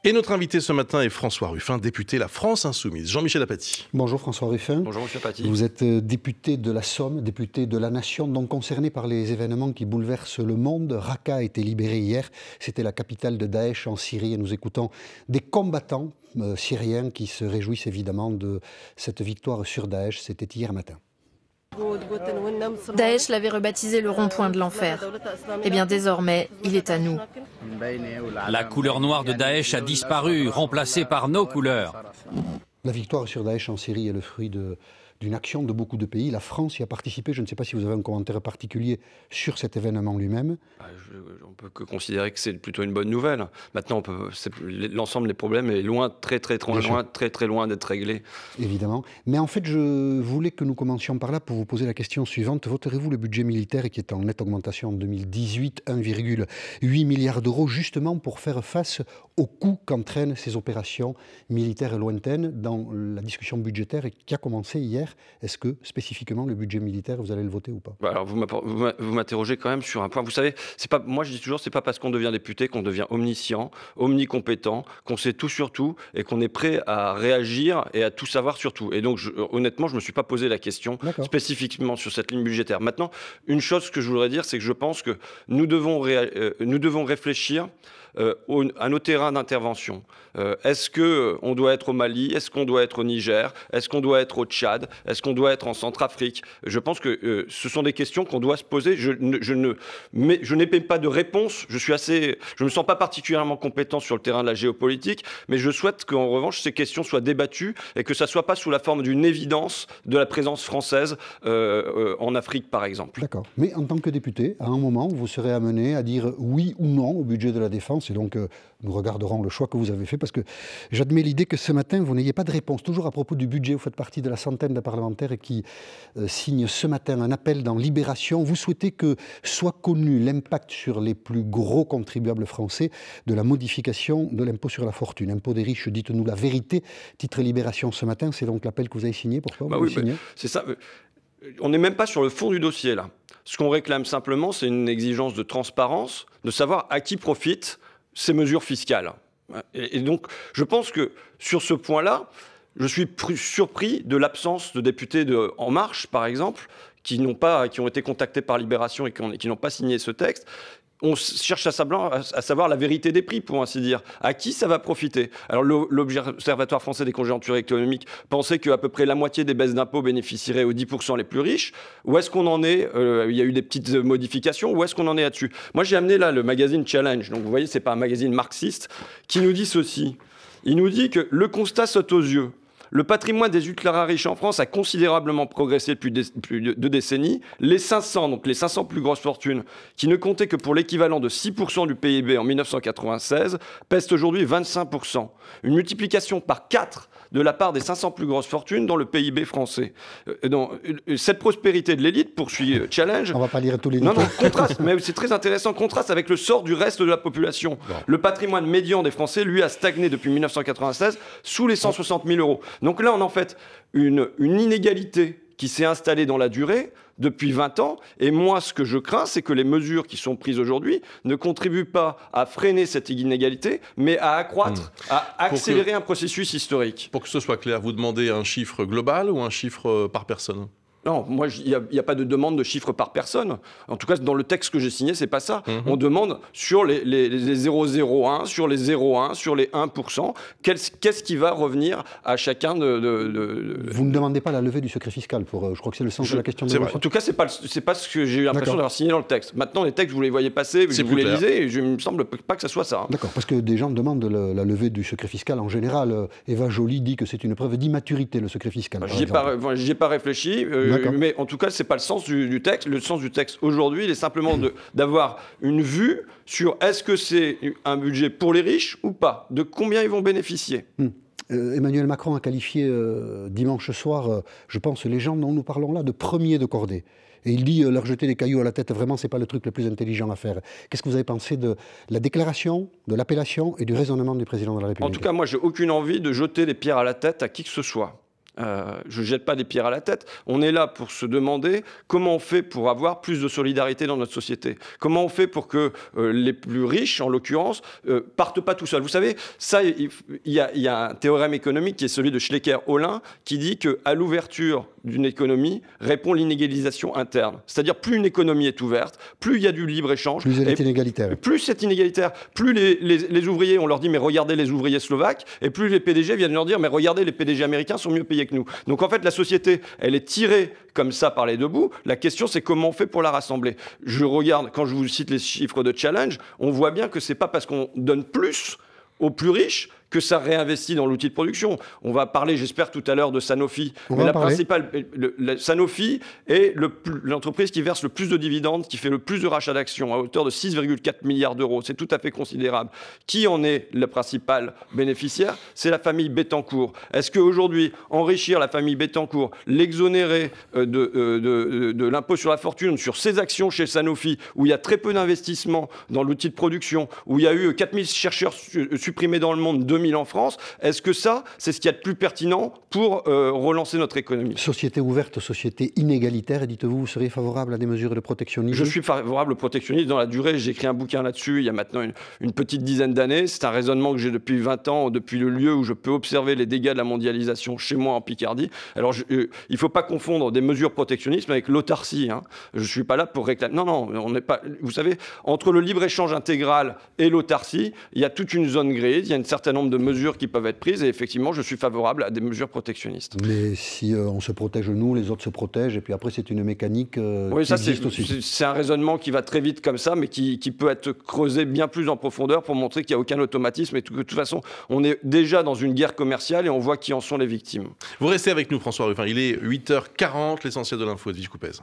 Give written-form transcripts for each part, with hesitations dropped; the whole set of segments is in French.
Et notre invité ce matin est François Ruffin, député La France Insoumise. Jean-Michel Apathy. Bonjour François Ruffin. Bonjour Monsieur Apathy. Vous êtes député de la Somme, député de la Nation, donc concerné par les événements qui bouleversent le monde. Raqqa a été libérée hier, c'était la capitale de Daesh en Syrie et nous écoutons des combattants syriens qui se réjouissent évidemment de cette victoire sur Daesh. C'était hier matin. Daesh l'avait rebaptisé le rond-point de l'enfer. Eh bien désormais, il est à nous. La couleur noire de Daesh a disparu, remplacée par nos couleurs. La victoire sur Daesh en Syrie est le fruit d'une action de beaucoup de pays. La France y a participé. Je ne sais pas si vous avez un commentaire particulier sur cet événement lui-même. On peut que considérer que c'est plutôt une bonne nouvelle. Maintenant, l'ensemble des problèmes est loin, très loin d'être réglé. Évidemment. Mais en fait, je voulais que nous commencions par là pour vous poser la question suivante. Voterez-vous le budget militaire qui est en nette augmentation en 2018, 1,8 milliard d'euros, justement pour faire face aux coûts qu'entraînent ces opérations militaires lointaines dans la discussion budgétaire qui a commencé hier? Est-ce que, spécifiquement, le budget militaire, vous allez le voter ou pas? Alors, vous m'interrogez quand même sur un point. Vous savez, moi je dis toujours, c'est pas parce qu'on devient député qu'on devient omniscient, omnicompétent, qu'on sait tout sur tout et qu'on est prêt à réagir et à tout savoir sur tout. Et donc, honnêtement, je ne me suis pas posé la question spécifiquement sur cette ligne budgétaire. Maintenant, une chose que je voudrais dire, c'est que je pense que nous devons réfléchir à nos terrains d'intervention. Est-ce qu'on doit être au Mali? Est-ce qu'on doit être au Niger? Est-ce qu'on doit être au Tchad? Est-ce qu'on doit être en Centrafrique? Je pense que ce sont des questions qu'on doit se poser. Je n'ai pas de réponse. Je ne me sens pas particulièrement compétent sur le terrain de la géopolitique, mais je souhaite qu'en revanche, ces questions soient débattues et que ça ne soit pas sous la forme d'une évidence de la présence française en Afrique, par exemple. D'accord. Mais en tant que député, à un moment, vous serez amené à dire oui ou non au budget de la défense. Et donc, nous regarderons le choix que vous avez fait, parce que j'admets l'idée que ce matin, vous n'ayez pas de réponse. Toujours à propos du budget, vous faites partie de la centaine de parlementaires qui signent ce matin un appel dans Libération. Vous souhaitez que soit connu l'impact sur les plus gros contribuables français de la modification de l'impôt sur la fortune. Impôt des riches, dites-nous la vérité. Titre Libération ce matin, c'est donc l'appel que vous avez signé. Pourquoi vous signez ? C'est ça. On n'est même pas sur le fond du dossier, là. Ce qu'on réclame simplement, c'est une exigence de transparence, de savoir à qui profitent ces mesures fiscales. Et donc, je pense que sur ce point-là, je suis surpris de l'absence de députés de En Marche, par exemple, qui ont été contactés par Libération et qui n'ont pas signé ce texte. On cherche à savoir la vérité des prix, pour ainsi dire. À qui ça va profiter? Alors, l'Observatoire français des conjonctures économiques pensait qu'à peu près la moitié des baisses d'impôts bénéficieraient aux 10% les plus riches. Où est-ce qu'on en est? Il y a eu des petites modifications. Où est-ce qu'on en est là-dessus? Moi, j'ai amené là le magazine Challenge. Donc, vous voyez, c'est pas un magazine marxiste qui nous dit ceci. Il nous dit que le constat saute aux yeux. Le patrimoine des ultra-riches en France a considérablement progressé depuis plus de 2 décennies. Les 500 plus grosses fortunes, qui ne comptaient que pour l'équivalent de 6% du PIB en 1996, pèsent aujourd'hui 25%. Une multiplication par 4 de la part des 500 plus grosses fortunes dans le PIB français. Cette prospérité de l'élite, poursuit Challenge... On ne va pas lire tous les détails. Non, contraste, mais c'est très intéressant, contraste avec le sort du reste de la population. Bon. Le patrimoine médian des Français, lui, a stagné depuis 1996 sous les 160 000 euros. Donc là, on a en fait une inégalité qui s'est installée dans la durée depuis 20 ans. Et moi, ce que je crains, c'est que les mesures qui sont prises aujourd'hui ne contribuent pas à freiner cette inégalité, mais à accroître, à accélérer un processus historique. Pour que ce soit clair, vous demandez un chiffre global ou un chiffre par personne? Non, moi, il n'y a pas de demande de chiffre par personne. En tout cas, dans le texte que j'ai signé, c'est pas ça. On demande sur les 0,01, sur les 0,1, sur les 1%, qu'est-ce qui va revenir à chacun de... Vous ne demandez pas la levée du secret fiscal, je crois que c'est le sens de la question. En tout cas, c'est pas ce que j'ai eu l'impression d'avoir signé dans le texte. Maintenant, les textes, vous les voyez passer, vous les lisez, et il me semble pas que ce soit ça. D'accord, parce que des gens demandent la levée du secret fiscal. En général, Eva Joly dit que c'est une preuve d'immaturité, le secret fiscal. J'y ai pas réfléchi. Mais en tout cas, ce n'est pas le sens du texte. Le sens du texte aujourd'hui, il est simplement d'avoir une vue sur est-ce que c'est un budget pour les riches ou pas, de combien ils vont bénéficier. Emmanuel Macron a qualifié dimanche soir, je pense, les gens dont nous parlons là de premiers de cordée. Et il dit leur jeter des cailloux à la tête, vraiment, ce n'est pas le truc le plus intelligent à faire. Qu'est-ce que vous avez pensé de la déclaration, de l'appellation et du raisonnement du président de la République? En tout cas, moi, j'ai aucune envie de jeter des pierres à la tête à qui que ce soit. Je ne jette pas des pierres à la tête. On est là pour se demander comment on fait pour avoir plus de solidarité dans notre société. Comment on fait pour que les plus riches, en l'occurrence, partent pas tout seuls. Vous savez, ça, il y a un théorème économique qui est celui de Schlecker-Holin qui dit qu'à l'ouverture d'une économie répond l'inégalisation interne. C'est-à-dire plus une économie est ouverte, plus il y a du libre-échange. Plus elle est inégalitaire. Plus c'est inégalitaire. Plus les ouvriers, on leur dit mais regardez les ouvriers slovaques, et plus les PDG viennent leur dire mais regardez les PDG américains sont mieux payés que nous. Donc en fait la société elle est tirée comme ça par les deux bouts. La question c'est comment on fait pour la rassembler. Je regarde, quand je vous cite les chiffres de Challenge, on voit bien que c'est pas parce qu'on donne plus aux plus riches que ça réinvestit dans l'outil de production. On va parler, j'espère, tout à l'heure de Sanofi. Mais la principale, Sanofi est l'entreprise qui verse le plus de dividendes, qui fait le plus de rachats d'actions, à hauteur de 6,4 milliards d'euros. C'est tout à fait considérable. Qui en est le principal bénéficiaire? C'est la famille Bettencourt. Est-ce qu'aujourd'hui, enrichir la famille Bettencourt, l'exonérer de l'impôt sur la fortune sur ses actions chez Sanofi, où il y a très peu d'investissements dans l'outil de production, où il y a eu 4000 chercheurs supprimés dans le monde, 2000 en France, est-ce que ça, c'est ce qu'il y a de plus pertinent pour relancer notre économie? Société ouverte, société inégalitaire, et dites-vous, vous seriez favorable à des mesures de protectionnisme? Je suis favorable au protectionnisme dans la durée. J'ai écrit un bouquin là-dessus il y a maintenant une petite dizaine d'années. C'est un raisonnement que j'ai depuis 20 ans, depuis le lieu où je peux observer les dégâts de la mondialisation chez moi en Picardie. Alors, il ne faut pas confondre des mesures protectionnisme avec l'autarcie. Hein. Je ne suis pas là pour réclamer... Non, on n'est pas... Vous savez, entre le libre-échange intégral et l'autarcie, il y a toute une zone grise, il y a un certain nombre de mesures qui peuvent être prises et effectivement je suis favorable à des mesures protectionnistes. Mais si on se protège nous, les autres se protègent et puis après c'est une mécanique oui, qui existe aussi. C'est un raisonnement qui va très vite comme ça mais qui peut être creusé bien plus en profondeur pour montrer qu'il n'y a aucun automatisme et que de toute façon on est déjà dans une guerre commerciale et on voit qui en sont les victimes. Vous restez avec nous François Ruffin, il est 8h40, l'essentiel de l'info, Edwige Coupez.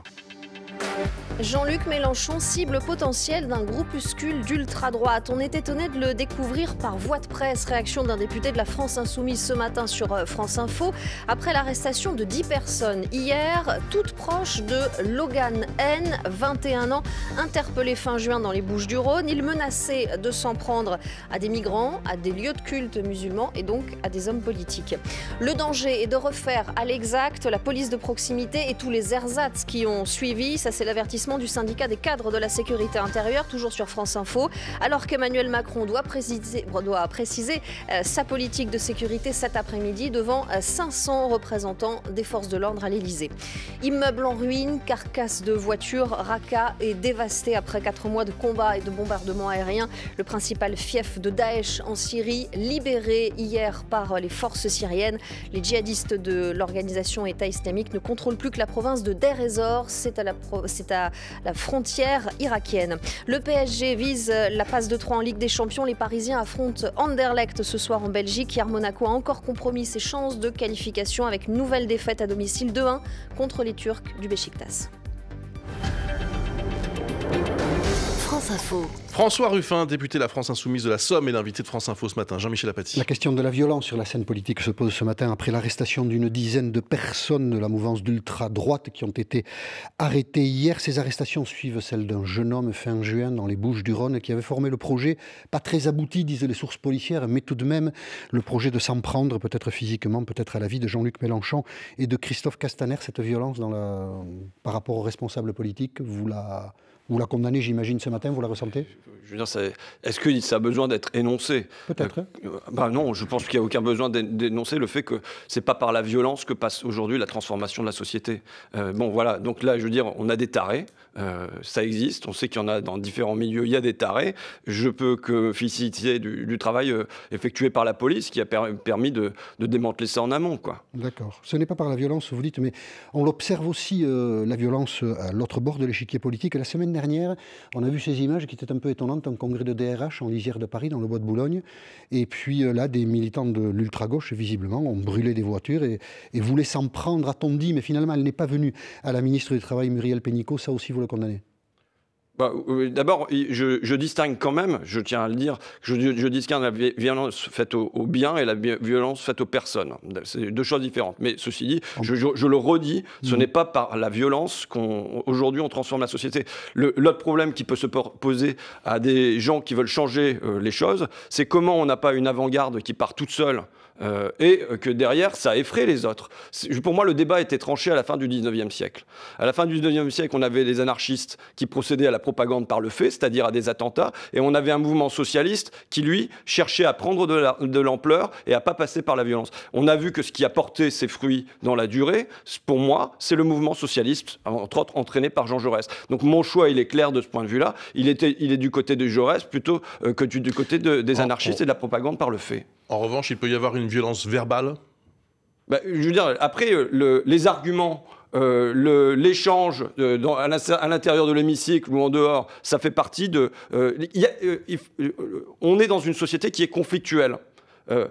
Jean-Luc Mélenchon, cible potentielle d'un groupuscule d'ultra-droite. On est étonné de le découvrir par voie de presse. Réaction d'un député de la France Insoumise ce matin sur France Info. Après l'arrestation de 10 personnes hier, toutes proches de Logan N, 21 ans, interpellé fin juin dans les Bouches-du-Rhône. Il menaçait de s'en prendre à des migrants, à des lieux de culte musulmans et donc à des hommes politiques. Le danger est de refaire à l'exact la police de proximité et tous les ersatz qui ont suivi. Ça, c'est l'avertissement du syndicat des cadres de la sécurité intérieure, toujours sur France Info, alors qu'Emmanuel Macron doit préciser sa politique de sécurité cet après-midi devant 500 représentants des forces de l'ordre à l'Elysée. Immeuble en ruine, carcasse de voiture, Raqqa est dévastée après 4 mois de combats et de bombardements aériens. Le principal fief de Daesh en Syrie, libéré hier par les forces syriennes. Les djihadistes de l'organisation État islamique ne contrôlent plus que la province de Deir ez-Zor. C'est à la frontière irakienne. Le PSG vise la passe de 3 en Ligue des Champions. Les Parisiens affrontent Anderlecht ce soir en Belgique. Hier, Monaco a encore compromis ses chances de qualification avec une nouvelle défaite à domicile 2-1 contre les Turcs du Beşiktaş. France Info. François Ruffin, député de la France Insoumise de la Somme, est l'invité de France Info ce matin. Jean-Michel Apathy. La question de la violence sur la scène politique se pose ce matin après l'arrestation d'une dizaine de personnes de la mouvance d'ultra-droite qui ont été arrêtées hier. Ces arrestations suivent celles d'un jeune homme fin juin dans les Bouches-du-Rhône qui avait formé le projet, pas très abouti, disent les sources policières, mais tout de même le projet de s'en prendre, peut-être physiquement, peut-être à la vie de Jean-Luc Mélenchon et de Christophe Castaner. Cette violence par rapport aux responsables politiques, vous la condamnez, j'imagine, ce matin, vous la ressentez? Je veux dire, est-ce que ça a besoin d'être énoncé? Peut-être. Non, je pense qu'il n'y a aucun besoin d'énoncer le fait que ce n'est pas par la violence que passe aujourd'hui la transformation de la société. Bon, voilà, donc là, je veux dire, on a des tarés, ça existe, on sait qu'il y en a dans différents milieux, il y a des tarés. Je peux que féliciter du travail effectué par la police qui a permis de démanteler ça en amont, quoi. D'accord. Ce n'est pas par la violence, vous dites, mais on l'observe aussi, la violence à l'autre bord de l'échiquier politique. La semaine dernière, on a vu ces images qui étaient un peu étonnantes, un congrès de DRH en lisière de Paris, dans le bois de Boulogne. Et puis là, des militants de l'ultra-gauche, visiblement, ont brûlé des voitures et voulaient s'en prendre, a-t-on dit, mais finalement, elle n'est pas venue à la ministre du Travail, Muriel Pénicaud. Ça aussi, vous le condamnez? D'abord, je distingue quand même, je tiens à le dire, je distingue la violence faite au bien et la violence faite aux personnes. C'est deux choses différentes. Mais ceci dit, je le redis, ce n'est pas par la violence qu'aujourd'hui on transforme la société. L'autre problème qui peut se poser à des gens qui veulent changer les choses, c'est comment on n'a pas une avant-garde qui part toute seule et que derrière, ça effraie les autres. Pour moi, le débat était tranché à la fin du 19e siècle. À la fin du 19e siècle, on avait des anarchistes qui procédaient à la propagande par le fait, c'est-à-dire à des attentats, et on avait un mouvement socialiste qui, lui, cherchait à prendre de l'ampleur et à pas passer par la violence. On a vu que ce qui a porté ses fruits dans la durée, pour moi, c'est le mouvement socialiste, entre autres entraîné par Jean Jaurès. Donc mon choix, il est clair de ce point de vue-là. Il est du côté de Jaurès plutôt que du côté des anarchistes et de la propagande par le fait. En revanche, il peut y avoir une violence verbale. Je veux dire, après, les arguments, l'échange à l'intérieur de l'hémicycle ou en dehors, ça fait partie de... on est dans une société qui est conflictuelle.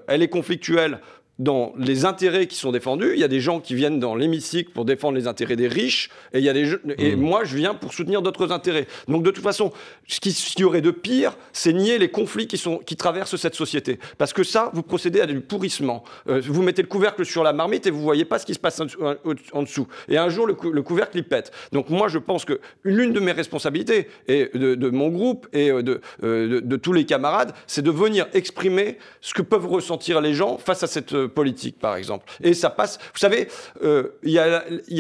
Elle est conflictuelle dans les intérêts qui sont défendus. Il y a des gens qui viennent dans l'hémicycle pour défendre les intérêts des riches, et moi, je viens pour soutenir d'autres intérêts. Donc, de toute façon, ce qu'il y aurait de pire, c'est nier les conflits qui traversent cette société. Parce que ça, vous procédez à du pourrissement. Vous mettez le couvercle sur la marmite et vous ne voyez pas ce qui se passe en dessous. Et un jour, le couvercle, il pète. Donc, moi, je pense que l'une de mes responsabilités, et de mon groupe et de tous les camarades, c'est de venir exprimer ce que peuvent ressentir les gens face à cette politique, par exemple. Et ça passe... Vous savez, il y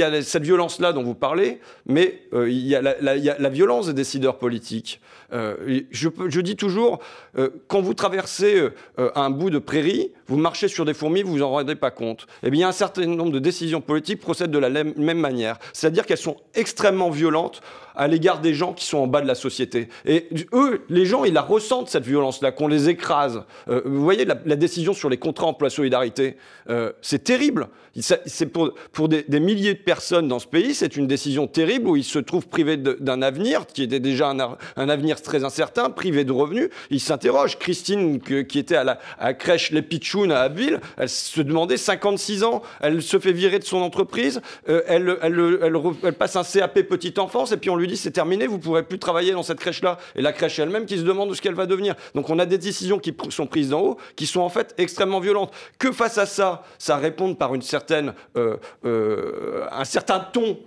a cette violence-là dont vous parlez, mais il y a la violence des décideurs politiques. Je dis toujours, quand vous traversez un bout de prairie, vous marchez sur des fourmis, vous vous en rendez pas compte. Eh bien, un certain nombre de décisions politiques procèdent de la même manière. C'est-à-dire qu'elles sont extrêmement violentes à l'égard des gens qui sont en bas de la société. Et eux, les gens, ils la ressentent, cette violence-là, qu'on les écrase. Vous voyez, la décision sur les contrats emploi-solidarité, c'est terrible. C'est pour des milliers de personnes dans ce pays, c'est une décision terrible où ils se trouvent privés d'un avenir, qui était déjà un avenir très incertain, privés de revenus. Ils s'interrogent. Christine, qui était à la crèche Les Pitchounes à Abbeville, elle se demandait 56 ans, elle se fait virer de son entreprise, elle passe un CAP petite enfance, et puis on lui dit c'est terminé, vous ne pourrez plus travailler dans cette crèche-là. Et la crèche elle-même qui se demande de ce qu'elle va devenir. Donc on a des décisions qui sont prises d'en haut, qui sont en fait extrêmement violentes. Que face à ça, ça réponde par un certain ton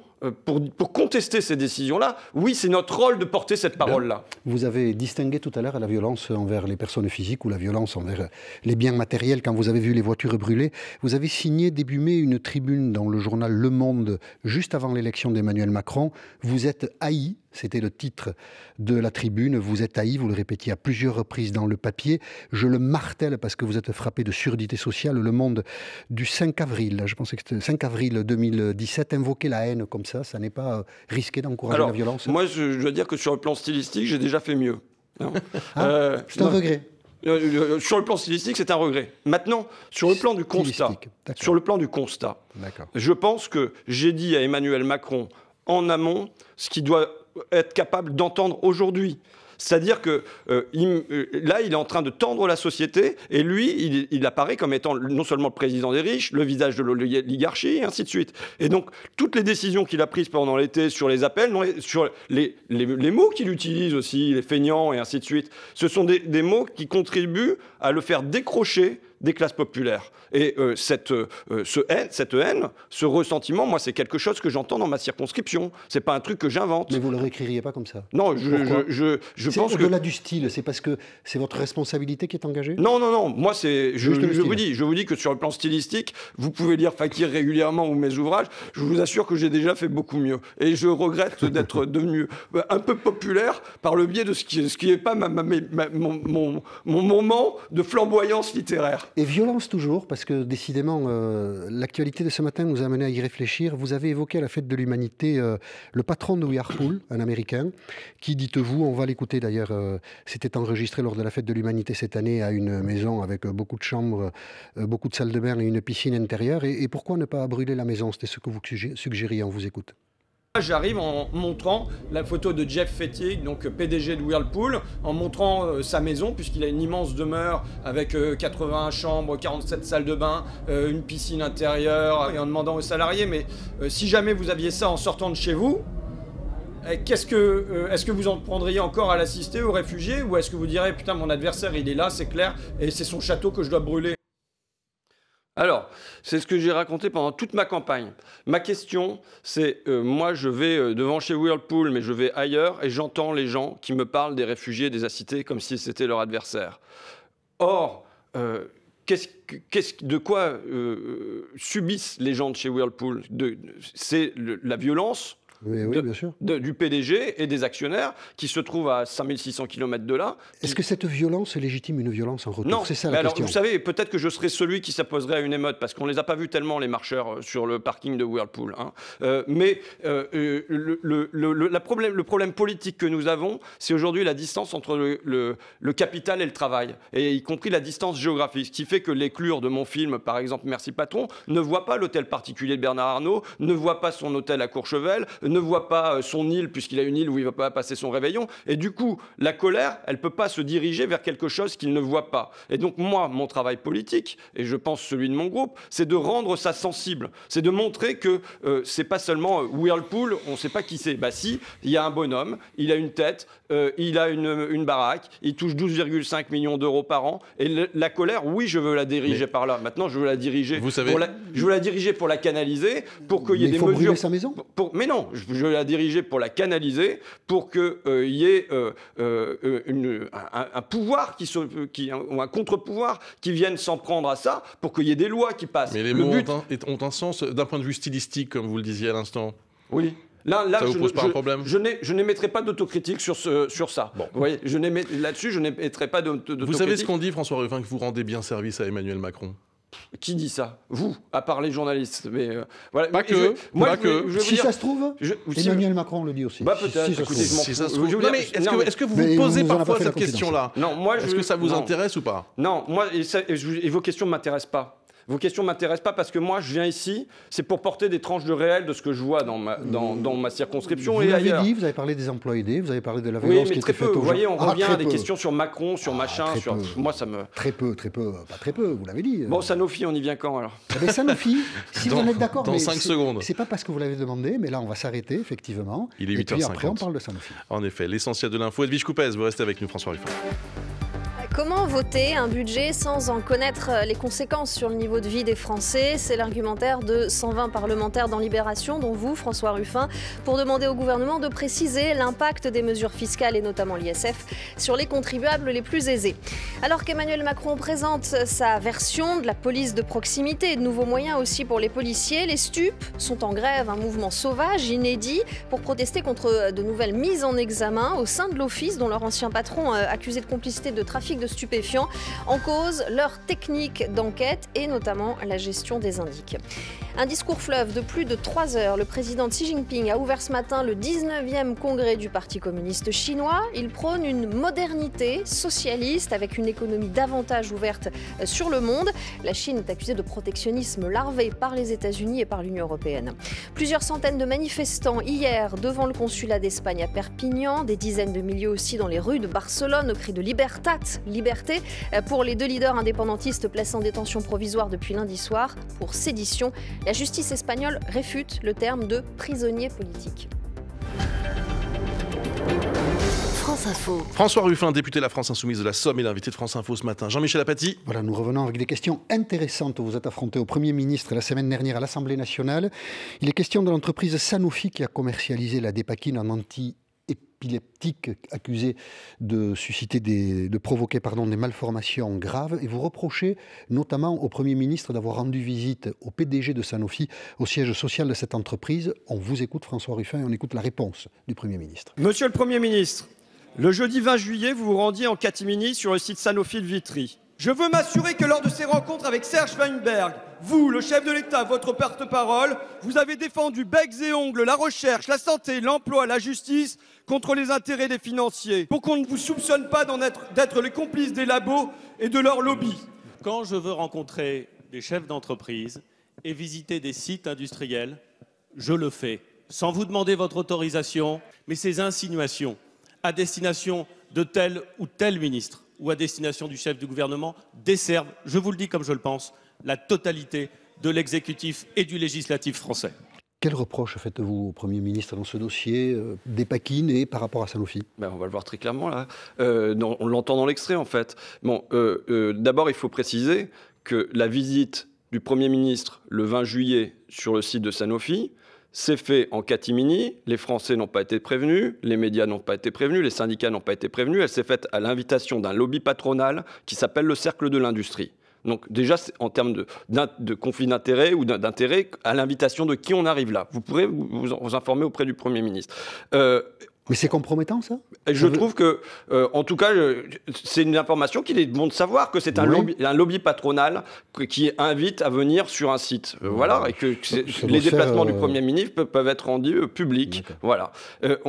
pour contester ces décisions-là, oui, c'est notre rôle de porter cette parole-là. Vous avez distingué tout à l'heure la violence envers les personnes physiques ou la violence envers les biens matériels quand vous avez vu les voitures brûlées. Vous avez signé début mai une tribune dans le journal Le Monde, juste avant l'élection d'Emmanuel Macron. Vous êtes haï, c'était le titre de la tribune. Vous êtes haï, vous le répétiez à plusieurs reprises dans le papier. Je le martèle parce que vous êtes frappé de surdité sociale. Le Monde du 5 avril, je pensais que c'était 5 avril 2017, invoquer la haine comme ça n'est pas risqué d'encourager la violence? Moi, je dois dire que sur le plan stylistique, j'ai déjà fait mieux. C'est un regret. Sur le plan stylistique, c'est un regret. Maintenant, sur le plan du constat, je pense que j'ai dit à Emmanuel Macron en amont ce qu'il doit être capable d'entendre aujourd'hui. C'est-à-dire que là, il est en train de tendre la société, et lui, il apparaît comme étant non seulement le président des riches, le visage de l'oligarchie, et ainsi de suite. Et donc, toutes les décisions qu'il a prises pendant l'été sur les appels, sur les mots qu'il utilise aussi, les feignants, et ainsi de suite, ce sont des mots qui contribuent à le faire décrocher des classes populaires. Et cette haine, ce ressentiment, moi, c'est quelque chose que j'entends dans ma circonscription. C'est pas un truc que j'invente. Mais vous le réécririez pas comme ça? Non, je pense que... Au-delà du style, c'est parce que c'est votre responsabilité qui est engagée? Non. Moi, je vous dis que sur le plan stylistique, vous pouvez lire Fakir régulièrement ou mes ouvrages. Je vous assure que j'ai déjà fait beaucoup mieux. Et je regrette d'être devenu un peu populaire par le biais de ce qui n'est pas mon moment de flamboyance littéraire. Et violence toujours, parce que décidément, l'actualité de ce matin nous a amené à y réfléchir. Vous avez évoqué à la Fête de l'Humanité le patron de We Are Cool, un Américain, qui, dites-vous, on va l'écouter d'ailleurs, c'était enregistré lors de la Fête de l'Humanité cette année à une maison avec beaucoup de chambres, beaucoup de salles de bain et une piscine intérieure. Et pourquoi ne pas brûler la maison? C'était ce que vous suggériez, on vous écoute. J'arrive en montrant la photo de Jeff Fettig, donc PDG de Whirlpool, en montrant sa maison, puisqu'il a une immense demeure avec 80 chambres, 47 salles de bain, une piscine intérieure, et en demandant aux salariés, mais si jamais vous aviez ça en sortant de chez vous, est-ce que vous en prendriez encore à l'assister aux réfugiés, ou est-ce que vous direz putain mon adversaire il est là, c'est clair, et c'est son château que je dois brûler? Alors, c'est ce que j'ai raconté pendant toute ma campagne. Ma question, c'est, moi je vais devant chez Whirlpool, mais je vais ailleurs, et j'entends les gens qui me parlent des réfugiés, des assités, comme si c'était leur adversaire. Or, de quoi subissent les gens de chez Whirlpool? C'est la violence. Oui, bien sûr. Du PDG et des actionnaires qui se trouvent à 5600 km de là. Est-ce que cette violence légitime une violence en retour? Non, c'est ça la alors, question. vous savez, peut-être que je serais celui qui s'opposerait à une émeute, parce qu'on ne les a pas vus tellement, les marcheurs, sur le parking de Whirlpool. Hein. Mais le problème politique que nous avons, c'est aujourd'hui la distance entre le capital et le travail, et y compris la distance géographique, ce qui fait que les clures de mon film, par exemple Merci Patron, ne voient pas l'hôtel particulier de Bernard Arnault, ne voient pas son hôtel à Courchevel, ne voit pas son île, puisqu'il a une île où il ne va pas passer son réveillon. Et du coup, la colère, elle ne peut pas se diriger vers quelque chose qu'il ne voit pas. Et donc, moi, mon travail politique, et je pense celui de mon groupe, c'est de rendre ça sensible. C'est de montrer que c'est pas seulement Whirlpool, on ne sait pas qui c'est. Bah si, il y a un bonhomme, il a une tête, il a une baraque, il touche 12,5 millions d'euros par an. Et la colère, oui, je veux la diriger par là. Maintenant, je veux la diriger. Vous savez... je veux la diriger pour la canaliser, pour qu'il y ait des mesures... mesures... brûler sa maison Mais non, je veux la diriger pour la canaliser, pour qu'il y ait un pouvoir ou un contre-pouvoir qui vienne s'en prendre à ça, pour qu'il y ait des lois qui passent. Mais les mots ont un sens d'un point de vue stylistique, comme vous le disiez à l'instant. Oui. Là, ça vous pose pas un problème? Je n'émettrai pas d'autocritique sur ça. Bon. Vous voyez, là-dessus, je n'émettrai pas d'autocritique. Vous savez ce qu'on dit, François Ruffin, que vous rendez bien service à Emmanuel Macron? Qui dit ça? Vous, à part les journalistes. Mais voilà. Pas que. Si ça se trouve, Emmanuel Macron le dit aussi. Bah peut-être. Si ça se trouve. Non, mais est-ce que vous vous posez parfois cette question-là? Non, moi, est-ce que ça vous intéresse ou pas? Non, moi, et vos questions ne m'intéressent pas. Vos questions ne m'intéressent pas parce que moi, je viens ici, c'est pour porter des tranches de réel de ce que je vois dans ma circonscription et ailleurs. Vous avez parlé des emplois aidés, vous avez parlé de la violence qui était faite aux gens. Vous voyez, on revient à des questions sur Macron, sur machin, sur... Moi, ça me... Très peu, pas très peu, vous l'avez dit. Bon, Sanofi, on y vient quand, alors? Mais Sanofi, si vous en êtes d'accord... Dans 5 secondes. C'est pas parce que vous l'avez demandé, mais là, on va s'arrêter, effectivement. Il est 8h50. Et puis après, on parle de Sanofi. En effet, l'essentiel de l'info. Edwige Coupez, vous restez avec nous, François Ruffin. Comment voter un budget sans en connaître les conséquences sur le niveau de vie des Français? C'est l'argumentaire de 120 parlementaires dans Libération, dont vous, François Ruffin, pour demander au gouvernement de préciser l'impact des mesures fiscales et notamment l'ISF sur les contribuables les plus aisés. Alors qu'Emmanuel Macron présente sa version de la police de proximité et de nouveaux moyens aussi pour les policiers, les stupes sont en grève, un mouvement sauvage, inédit, pour protester contre de nouvelles mises en examen au sein de l'office dont leur ancien patron accusé de complicité de trafic de stupéfiants, en cause leur technique d'enquête et notamment la gestion des indices. Un discours fleuve de plus de 3 heures. Le président Xi Jinping a ouvert ce matin le 19e congrès du Parti communiste chinois. Il prône une modernité socialiste avec une économie davantage ouverte sur le monde. La Chine est accusée de protectionnisme larvé par les États-Unis et par l'Union européenne. Plusieurs centaines de manifestants hier devant le consulat d'Espagne à Perpignan, des dizaines de milliers aussi dans les rues de Barcelone au cri de Libertat, liberté, pour les 2 leaders indépendantistes placés en détention provisoire depuis lundi soir pour sédition. La justice espagnole réfute le terme de prisonnier politique. France Info. François Ruffin, député de la France Insoumise de la Somme et l'invité de France Info ce matin. Jean-Michel Apathy. Voilà, nous revenons avec des questions intéressantes. Vous êtes affronté au Premier ministre la semaine dernière à l'Assemblée nationale. Il est question de l'entreprise Sanofi qui a commercialisé la dépakine en anti-épileptique accusée de provoquer des malformations graves. Et vous reprochez notamment au Premier ministre d'avoir rendu visite au PDG de Sanofi, au siège social de cette entreprise. On vous écoute, François Ruffin, et on écoute la réponse du Premier ministre. Monsieur le Premier ministre, le jeudi 20 juillet, vous vous rendiez en catimini sur le site Sanofi de Vitry. Je veux m'assurer que lors de ces rencontres avec Serge Weinberg, vous, le chef de l'État, votre porte-parole, vous avez défendu becs et ongles la recherche, la santé, l'emploi, la justice contre les intérêts des financiers, pour qu'on ne vous soupçonne pas d'être les complices des labos et de leurs lobbies. Quand je veux rencontrer des chefs d'entreprise et visiter des sites industriels, je le fais, sans vous demander votre autorisation, mais ces insinuations à destination de tel ou tel ministre ou à destination du chef du gouvernement desservent, je vous le dis comme je le pense, la totalité de l'exécutif et du législatif français. Quel reproche faites-vous au Premier ministre dans ce dossier des Paquines et par rapport à Sanofi? On va le voir très clairement là. On l'entend dans l'extrait en fait. D'abord, il faut préciser que la visite du Premier ministre le 20 juillet sur le site de Sanofi s'est fait en catimini. Les Français n'ont pas été prévenus, les médias n'ont pas été prévenus, les syndicats n'ont pas été prévenus. Elle s'est faite à l'invitation d'un lobby patronal qui s'appelle le Cercle de l'Industrie. Donc déjà, en termes de conflit d'intérêts ou d'intérêt, à l'invitation de qui on arrive là. Vous pourrez vous informer auprès du Premier ministre. Mais c'est compromettant, ça? Je trouve que, en tout cas, c'est une information qu'il est bon de savoir, que c'est un lobby patronal qui invite à venir sur un site. Voilà, et que les déplacements du Premier ministre peuvent être rendus publics. Voilà.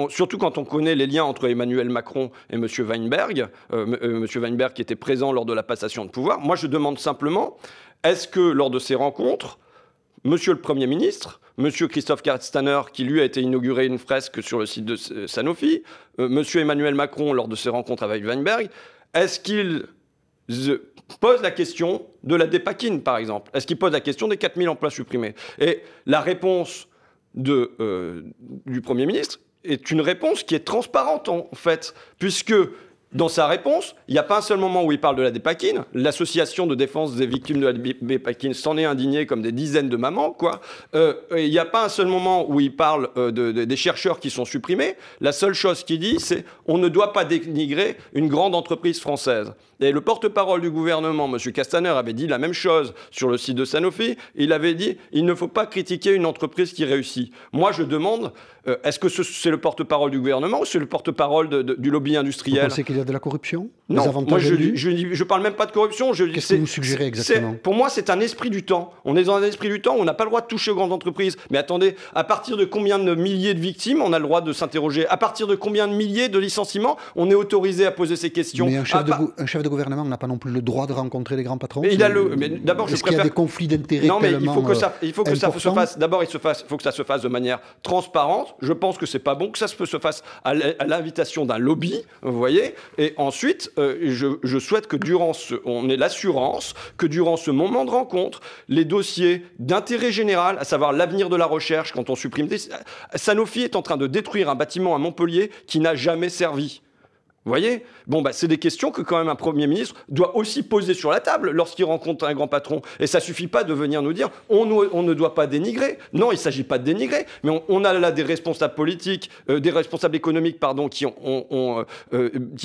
Surtout quand on connaît les liens entre Emmanuel Macron et M. Weinberg, M. Weinberg qui était présent lors de la passation de pouvoir. Moi, je demande simplement, est-ce que lors de ces rencontres, Monsieur le Premier ministre, Monsieur Christophe Castaner, qui lui a été inauguré une fresque sur le site de Sanofi, Monsieur Emmanuel Macron, lors de ses rencontres avec Weinberg, est-ce qu'il pose la question de la dépakine, par exemple? Est-ce qu'il pose la question des 4000 emplois supprimés? Et la réponse du Premier ministre est une réponse qui est transparente, en fait, puisque dans sa réponse, il n'y a pas un seul moment où il parle de la dépakine. L'association de défense des victimes de la dépakine s'en est indignée comme des dizaines de mamans, quoi. Il n'y a pas un seul moment où il parle des chercheurs qui sont supprimés. La seule chose qu'il dit, c'est on ne doit pas dénigrer une grande entreprise française. Et le porte-parole du gouvernement, M. Castaner, avait dit la même chose sur le site de Sanofi. Il avait dit il ne faut pas critiquer une entreprise qui réussit. Moi, je demande, est-ce que c'est le porte-parole du gouvernement ou c'est le porte-parole du lobby industriel? Vous pensez qu'il y a de la corruption? Non, moi je parle même pas de corruption. Qu'est-ce que vous suggérez exactement? Pour moi, c'est un esprit du temps. On est dans un esprit du temps, on n'a pas le droit de toucher aux grandes entreprises. Mais attendez, à partir de combien de milliers de victimes on a le droit de s'interroger? À partir de combien de milliers de licenciements on est autorisé à poser ces questions? Mais un chef de gouvernement n'a pas non plus le droit de rencontrer les grands patrons? D'abord, est-ce qu'il y a des conflits d'intérêts? Non, mais il faut que ça se fasse. D'abord, il faut que ça se fasse de manière transparente. Je pense que c'est pas bon que ça se fasse à l'invitation d'un lobby, vous voyez. Et ensuite, je souhaite que on ait l'assurance que durant ce moment de rencontre, les dossiers d'intérêt général, à savoir l'avenir de la recherche, quand on supprime Sanofi est en train de détruire un bâtiment à Montpellier qui n'a jamais servi. Vous voyez? C'est des questions que quand même un Premier ministre doit aussi poser sur la table lorsqu'il rencontre un grand patron. Et ça suffit pas de venir nous dire on ne doit pas dénigrer. Non, il s'agit pas de dénigrer. Mais on a là des responsables politiques, des responsables économiques, pardon, qui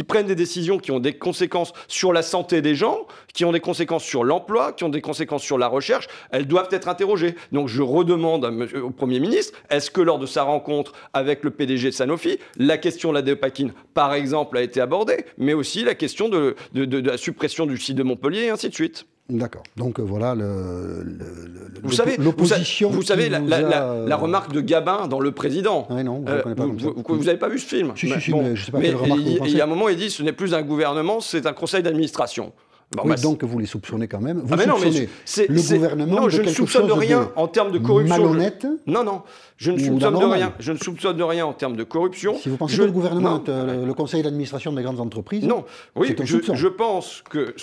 prennent des décisions qui ont des conséquences sur la santé des gens, qui ont des conséquences sur l'emploi, qui ont des conséquences sur la recherche. Elles doivent être interrogées. Donc je redemande au Premier ministre, est-ce que lors de sa rencontre avec le PDG de Sanofi, la question de la dépakine, par exemple, a été abordée, mais aussi la question de la suppression du site de Montpellier et ainsi de suite. D'accord. Donc voilà l'opposition. Vous savez la remarque de Gabin dans Le Président. Oui, non, je connais pas. Vous n'avez pas vu ce film? Si, mais je sais pas quelle remarque vous pensez. Il y a un moment, il dit ce n'est plus un gouvernement, c'est un conseil d'administration. Donc vous les soupçonnez quand même. Vous soupçonnez le gouvernement de quelque chose de rien en termes de corruption. Malhonnête. Non, je ne soupçonne de rien. Je ne soupçonne de rien en termes de corruption. Si vous pensez que le gouvernement est le conseil d'administration des grandes entreprises, non. Oui, je pense que...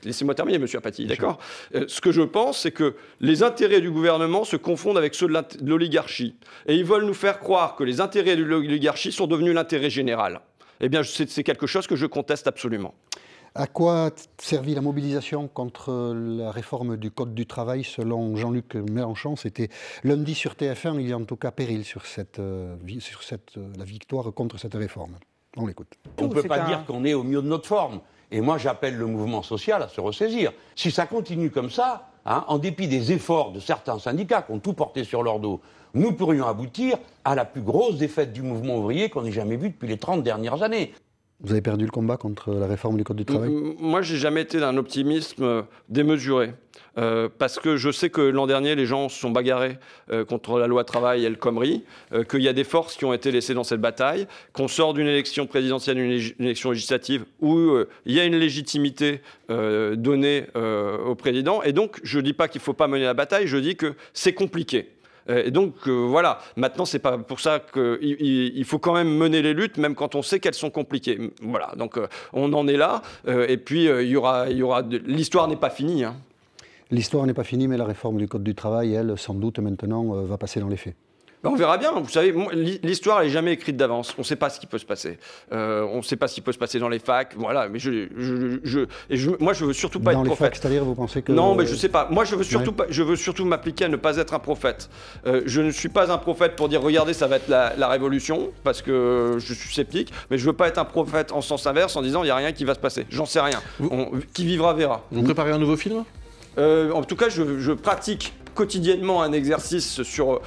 Laissez-moi terminer, monsieur Apathy, d'accord? Ce que je pense, c'est que les intérêts du gouvernement se confondent avec ceux de l'oligarchie. Et ils veulent nous faire croire que les intérêts de l'oligarchie sont devenus l'intérêt général. Eh bien, c'est quelque chose que je conteste absolument. À quoi servit la mobilisation contre la réforme du Code du travail selon Jean-Luc Mélenchon? C'était lundi sur TF1, il y a en tout cas péril sur la victoire contre cette réforme. On l'écoute. On ne peut pas dire qu'on est au mieux de notre forme. Et moi, j'appelle le mouvement social à se ressaisir. Si ça continue comme ça, en dépit des efforts de certains syndicats qui ont tout porté sur leur dos, nous pourrions aboutir à la plus grosse défaite du mouvement ouvrier qu'on ait jamais vue depuis les 30 dernières années. Vous avez perdu le combat contre la réforme du Code du travail? Moi, j'ai jamais été d'un optimisme démesuré. Parce que je sais que l'an dernier, les gens se sont bagarrés contre la loi travail et le Khomri, qu'il y a des forces qui ont été laissées dans cette bataille, qu'on sort d'une élection présidentielle, une élection législative, où il y a une légitimité donnée au président. Et donc, je ne dis pas qu'il ne faut pas mener la bataille, je dis que c'est compliqué. Et donc, voilà. Maintenant, c'est pas pour ça qu'il faut quand même mener les luttes, même quand on sait qu'elles sont compliquées. Voilà. Donc, on en est là. Et puis, l'histoire n'est pas finie. L'histoire n'est pas finie, mais la réforme du Code du travail, elle, sans doute, maintenant, va passer dans les faits. On verra bien. Vous savez, l'histoire n'est jamais écrite d'avance. On ne sait pas ce qui peut se passer. On ne sait pas ce qui peut se passer dans les facs. Voilà. Mais moi, je veux surtout pas être prophète. Dans les facs, c'est-à-dire, vous pensez que... Non, mais je sais pas. Moi, je veux surtout m'appliquer à ne pas être un prophète. Je ne suis pas un prophète pour dire regardez, ça va être la révolution, parce que je suis sceptique. Mais je veux pas être un prophète en sens inverse, en disant il y a rien qui va se passer. J'en sais rien. Qui vivra verra. Vous préparez un nouveau film ? En tout cas, je pratique quotidiennement un exercice sur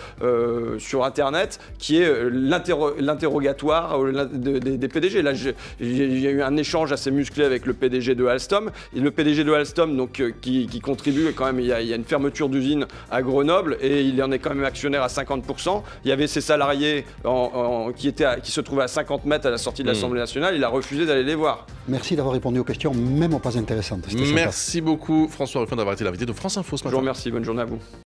Internet qui est l'interrogatoire des PDG. Là, il y a eu un échange assez musclé avec le PDG de Alstom. Et le PDG de Alstom, donc, qui contribue quand même, il y a une fermeture d'usine à Grenoble et il en est quand même actionnaire à 50%. Il y avait ses salariés qui se trouvaient à 50 mètres à la sortie de l'Assemblée nationale. Il a refusé d'aller les voir. Merci d'avoir répondu aux questions, même pas intéressantes. Merci beaucoup François Ruffin d'avoir été l'invité de France Info ce matin. Je vous remercie, bonne journée à vous.